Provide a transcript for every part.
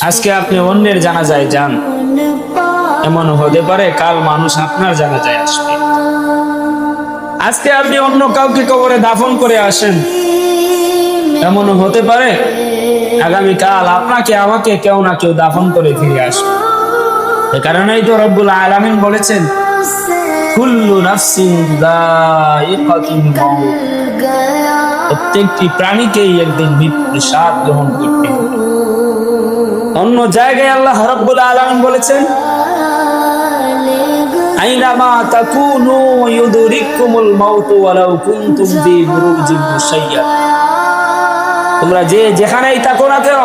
আজকে আপনি অন্যের জানাজায় যান, এমন হতে পারে কাল মানুষ আপনার জানাজায় আসবে। আজকে আপনি অন্য কাউকে কবরে দাফন করে আসেন, এমন হতে পারে আগামীকাল আপনাকে আমাকে কেউ না কেউ দাফন করে ফিরে আসবে। এ কারণেই তো রব্বুল আলামিন বলেছেন, কুল্লু নাফসিন যায়িকাতুল মাউত, প্রত্যেকটি প্রাণীকেই একদিন মৃত্যুর স্বাদ গ্রহণ করতে হবে। অন্য জায়গায় আল্লাহ রাব্বুল আলামিন বলেছেন, আইনামা তাকুনু ইউদরিকুমুল মাউতু ওয়ালাউ কুনতুম ফি বুরুজিন মুশাইয়্যাদ, তোমরা যে যেখানেই থাকো না কেন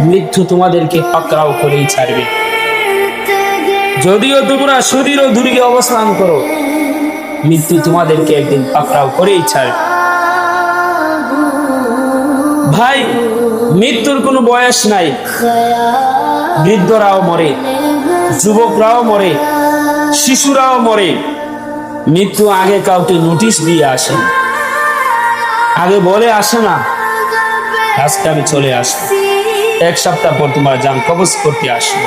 মৃত্যু তোমাদেরকে পাকড়াও করেই ছাড়বে। যদিও তোমরা সুদৃঢ় দুর্গে অবস্থান করো, মৃত্যু তোমাদেরকে একদিন পাকড়াও করেই ছাড়বে। ভাই, মৃত্যুর কোনো বয়স নাই। বৃদ্ধরাও মরে, যুবকরাও মরে, শিশুরাও মরে। মৃত্যু আগে কাউকে নোটিশ দিয়ে আসে, আগে বলে আসে না আজকে আমি চলে আসবো, এক সপ্তাহ পর তোমার জান কবজ করতে আসবো।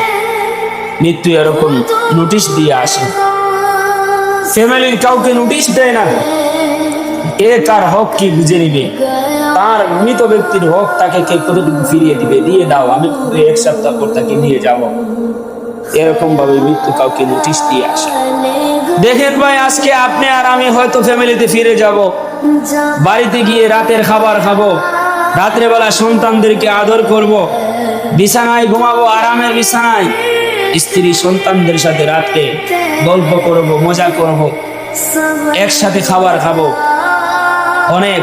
মৃত্যু এরকম নোটিশ দিয়ে আসে। ফ্যামিলির কাউকে নোটিশ দেয় না, এ কার হক কি বুঝে নিবে, তার মৃত ব্যক্তির হক তাকে কে কতটুকু ফিরিয়ে দিবে, দিয়ে দাও, আমি এক সপ্তাহ পর তাকে নিয়ে যাব। এরকম ভাবে মৃত্যু কাউকে নোটিশ দিয়ে আসে। দেখেন ভাই, আজকে আপনি আর আমি হয়তো ফ্যামিলিতে ফিরে যাব, বাড়িতে গিয়ে রাতের খাবার খাবো, রাত্রেবেলা সন্তানদেরকে আদর করব, বিছানায় ঘুমাবো, আরামের বিছানায় স্ত্রী সন্তানদের সাথে রাতে গল্প করব, মজা করব, একসাথে খাবার খাবো, অনেক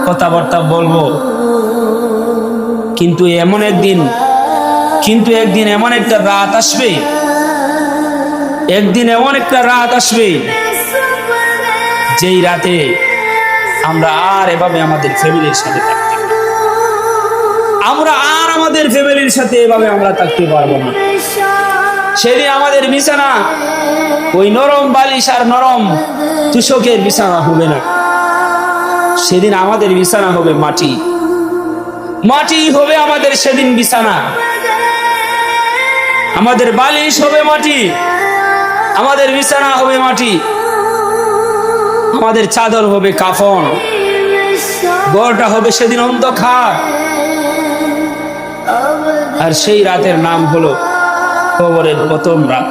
কথাবার্তা বলবো। কিন্তু একদিন এমন একটা রাত আসবে, একদিন এমন একটা রাত আসবে যেই রাতে আমরা আর এভাবে আমাদের ফ্যামিলির সাথে থাকতে পারবো, আমরা আর আমাদের ফ্যামিলির সাথে এভাবে আমরা থাকতে পারবো না। সেদিন আমাদের বিছানা ওই নরম বালিশ আর নরম তুষকের বিছানা হবে না, সেদিন আমাদের বিছানা হবে মাটি, মাটি হবে আমাদের সেদিন বিছানা, আমাদের বালিশ হবে মাটি, আমাদের বিছানা হবে মাটি, আমাদের চাদর হবে কাফন, ঘরটা হবে সেদিন অন্ধকার। আর সেই রাতের নাম হলো কবরের প্রথম রাত।